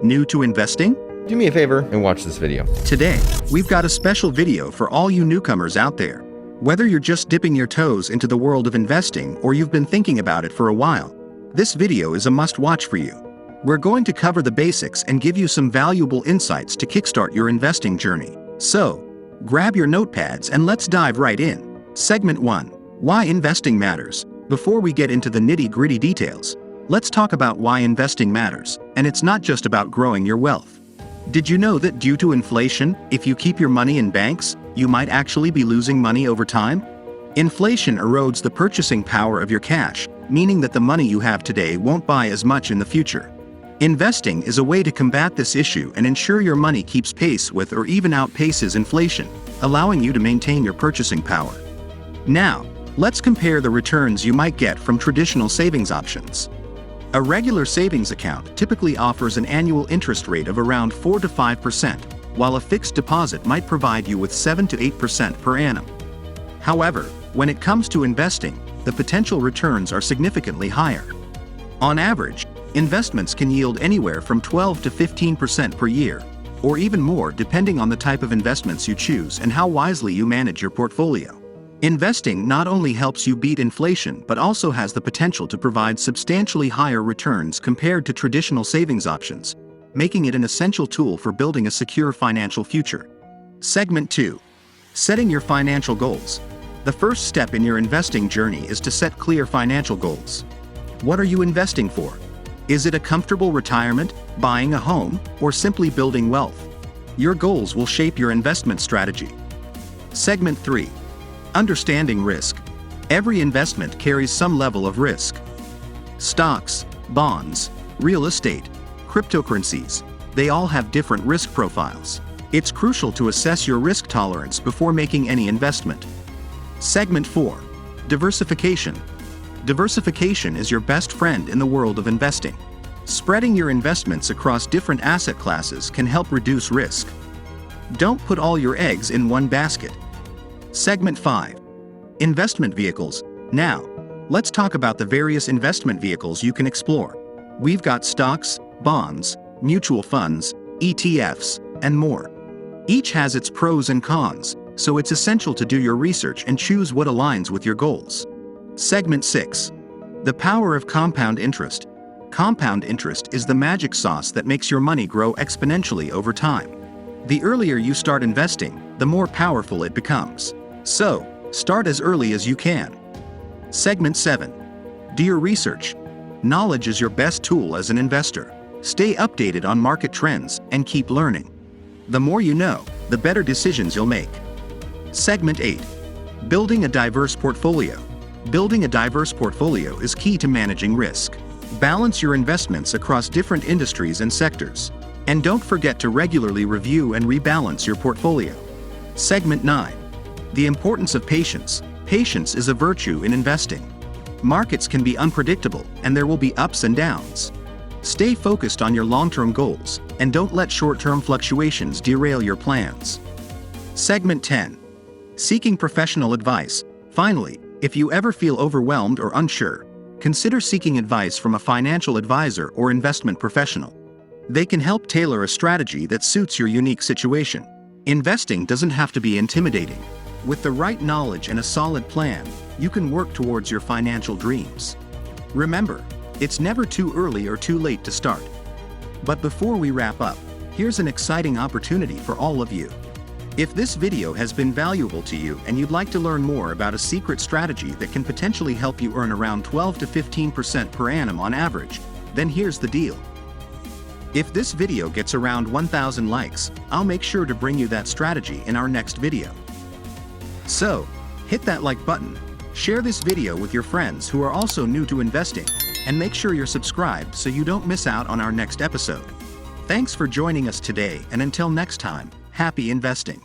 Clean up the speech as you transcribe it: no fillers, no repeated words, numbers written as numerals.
New to investing? Do me a favor and watch this video. Today, we've got a special video for all you newcomers out there. Whether you're just dipping your toes into the world of investing or you've been thinking about it for a while, this video is a must-watch for you. We're going to cover the basics and give you some valuable insights to kickstart your investing journey. So, grab your notepads and let's dive right in. Segment 1. Why investing matters. Before we get into the nitty-gritty details, let's talk about why investing matters, and it's not just about growing your wealth. Did you know that due to inflation, if you keep your money in banks, you might actually be losing money over time? Inflation erodes the purchasing power of your cash, meaning that the money you have today won't buy as much in the future. Investing is a way to combat this issue and ensure your money keeps pace with or even outpaces inflation, allowing you to maintain your purchasing power. Now, let's compare the returns you might get from traditional savings options. A regular savings account typically offers an annual interest rate of around 4 to 5%, while a fixed deposit might provide you with 7 to 8% per annum. However, when it comes to investing, the potential returns are significantly higher. On average, investments can yield anywhere from 12 to 15% per year, or even more depending on the type of investments you choose and how wisely you manage your portfolio. Investing not only helps you beat inflation but also has the potential to provide substantially higher returns compared to traditional savings options, making it an essential tool for building a secure financial future. Segment 2. Setting your financial goals. The first step in your investing journey is to set clear financial goals. What are you investing for? Is it a comfortable retirement, buying a home, or simply building wealth? Your goals will shape your investment strategy. Segment 3. Understanding risk. Every investment carries some level of risk. Stocks, bonds, real estate, cryptocurrencies, they all have different risk profiles. It's crucial to assess your risk tolerance before making any investment. Segment 4. Diversification. Diversification is your best friend in the world of investing. Spreading your investments across different asset classes can help reduce risk. Don't put all your eggs in one basket. Segment 5. Investment vehicles. Now, let's talk about the various investment vehicles you can explore. We've got stocks, bonds, mutual funds, ETFs, and more. Each has its pros and cons, so it's essential to do your research and choose what aligns with your goals. Segment 6. The power of compound interest. Compound interest is the magic sauce that makes your money grow exponentially over time. The earlier you start investing, the more powerful it becomes. So, start as early as you can. Segment 7. Do your research. Knowledge is your best tool as an investor. Stay updated on market trends and keep learning. The more you know, the better decisions you'll make. Segment 8. Building a diverse portfolio. Building a diverse portfolio is key to managing risk. Balance your investments across different industries and sectors. And don't forget to regularly review and rebalance your portfolio. Segment 9. The importance of patience. Patience is a virtue in investing. Markets can be unpredictable, and there will be ups and downs. Stay focused on your long-term goals, and don't let short-term fluctuations derail your plans. Segment 10. Seeking professional advice. Finally, if you ever feel overwhelmed or unsure, consider seeking advice from a financial advisor or investment professional. They can help tailor a strategy that suits your unique situation. Investing doesn't have to be intimidating. With the right knowledge and a solid plan, you can work towards your financial dreams. Remember, it's never too early or too late to start. But before we wrap up, here's an exciting opportunity for all of you. If this video has been valuable to you and you'd like to learn more about a secret strategy that can potentially help you earn around 12 to 15% per annum on average, then here's the deal. If this video gets around 1,000 likes, I'll make sure to bring you that strategy in our next video. So, hit that like button, share this video with your friends who are also new to investing, and make sure you're subscribed so you don't miss out on our next episode. Thanks for joining us today, and until next time, happy investing.